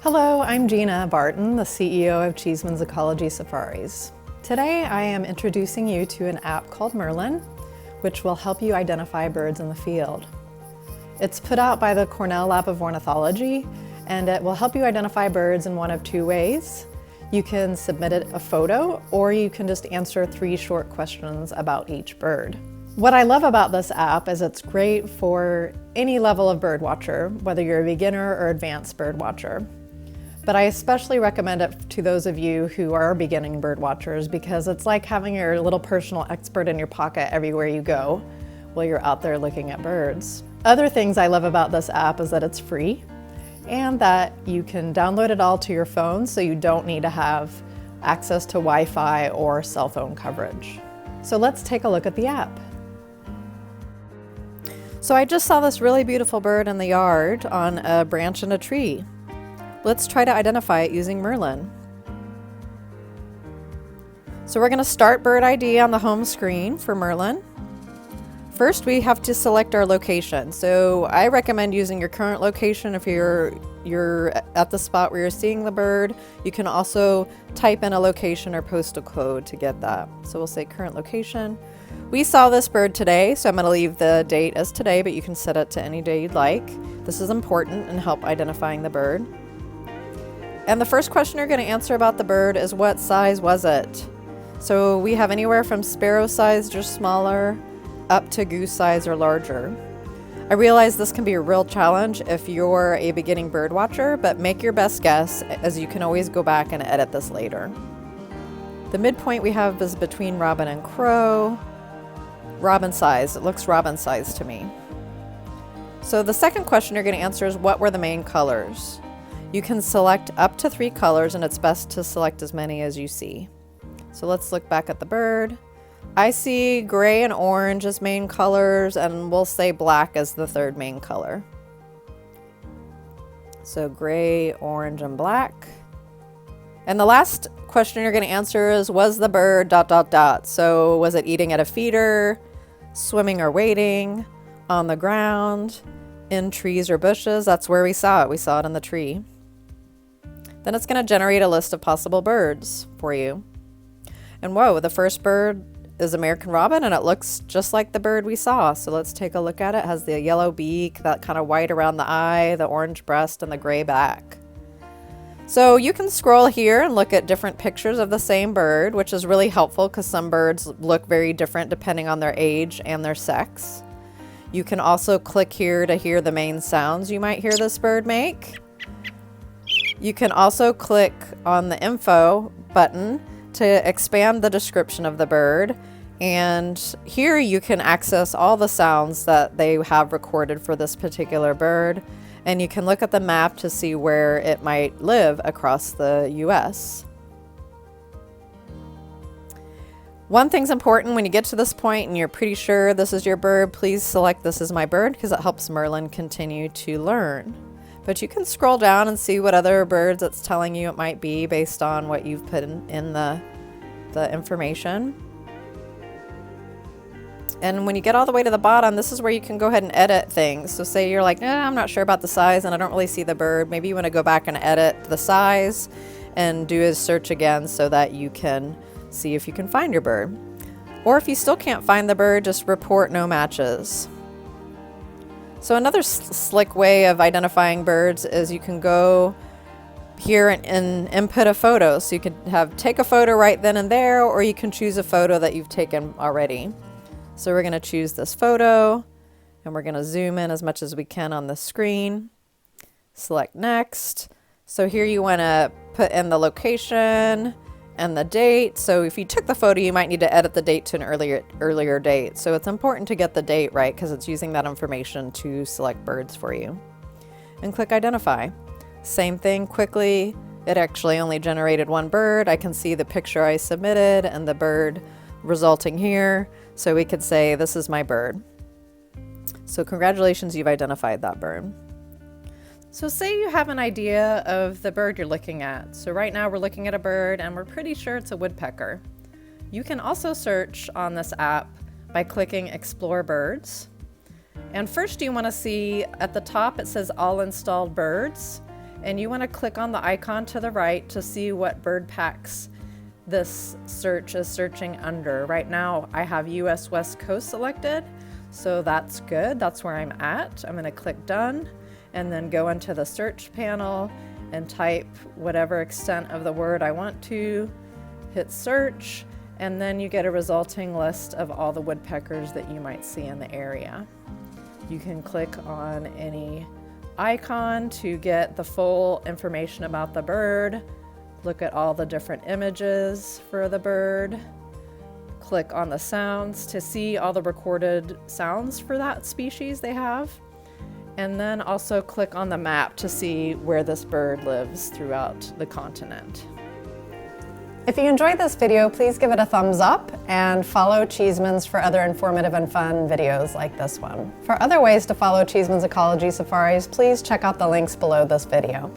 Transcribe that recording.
Hello, I'm Gina Barton, the CEO of Cheesemans Ecology Safaris. Today I am introducing you to an app called Merlin, which will help you identify birds in the field. It's put out by the Cornell Lab of Ornithology, and it will help you identify birds in one of two ways. You can submit a photo, or you can just answer 3 short questions about each bird. What I love about this app is it's great for any level of bird watcher, whether you're a beginner or advanced bird watcher. But I especially recommend it to those of you who are beginning bird watchers because it's like having your little personal expert in your pocket everywhere you go while you're out there looking at birds. Other things I love about this app is that it's free and that you can download it all to your phone so you don't need to have access to Wi-Fi or cell phone coverage. So let's take a look at the app. So I just saw this really beautiful bird in the yard on a branch in a tree. Let's try to identify it using Merlin. So we're going to start bird ID on the home screen for Merlin. First, we have to select our location. So I recommend using your current location if you're at the spot where you're seeing the bird. You can also type in a location or postal code to get that. So we'll say current location. We saw this bird today, so I'm going to leave the date as today, but you can set it to any day you'd like. This is important and help identifying the bird. And the first question you're going to answer about the bird is what size was it? So we have anywhere from sparrow sized or smaller up to goose size or larger. I realize this can be a real challenge if you're a beginning bird watcher, but make your best guess as you can always go back and edit this later. The midpoint we have is between robin and crow. Robin size, it looks robin size to me. So the second question you're going to answer is what were the main colors? You can select up to 3 colors and it's best to select as many as you see. So let's look back at the bird. I see gray and orange as main colors and we'll say black as the third main color. So gray, orange, and black. And the last question you're going to answer is was the bird ... So was it eating at a feeder, swimming or wading, on the ground, in trees or bushes? That's where we saw it. We saw it in the tree. Then it's going to generate a list of possible birds for you. And whoa, the first bird is American robin and it looks just like the bird we saw. So let's take a look at it. It has the yellow beak, that kind of white around the eye, the orange breast, and the gray back. So you can scroll here and look at different pictures of the same bird, which is really helpful because some birds look very different depending on their age and their sex. You can also click here to hear the main sounds you might hear this bird make. You can also click on the info button to expand the description of the bird. And here you can access all the sounds that they have recorded for this particular bird. And you can look at the map to see where it might live across the US. One thing's important when you get to this point and you're pretty sure this is your bird, please select this is my bird because it helps Merlin continue to learn. But you can scroll down and see what other birds it's telling you it might be based on what you've put in the information. And when you get all the way to the bottom, this is where you can go ahead and edit things. So say you're like, I'm not sure about the size and I don't really see the bird. Maybe you want to go back and edit the size and do a search again so that you can see if you can find your bird. Or if you still can't find the bird, just report no matches. So another slick way of identifying birds is you can go here and input a photo. So you can take a photo right then and there, or you can choose a photo that you've taken already. So we're going to choose this photo and we're going to zoom in as much as we can on the screen. Select next. So here you want to put in the location and the date. So if you took the photo, you might need to edit the date to an earlier date. So it's important to get the date right because it's using that information to select birds for you. And click identify. Same thing quickly. It actually only generated 1 bird. I can see the picture I submitted and the bird resulting here. So we could say, this is my bird. So congratulations, you've identified that bird. So say you have an idea of the bird you're looking at. So right now we're looking at a bird and we're pretty sure it's a woodpecker. You can also search on this app by clicking Explore Birds. And first you want to see at the top it says All Installed Birds. and you want to click on the icon to the right to see what bird packs this search is searching under. Right now I have US West Coast selected, so that's good. That's where I'm at. I'm going to click done and then go into the search panel and type whatever extent of the word I want to, hit search, and then you get a resulting list of all the woodpeckers that you might see in the area. You can click on any icon to get the full information about the bird, look at all the different images for the bird, click on the sounds to see all the recorded sounds for that species they have, and then also click on the map to see where this bird lives throughout the continent. If you enjoyed this video, please give it a thumbs up and follow Cheesemans for other informative and fun videos like this one. For other ways to follow Cheesemans Ecology Safaris, please check out the links below this video.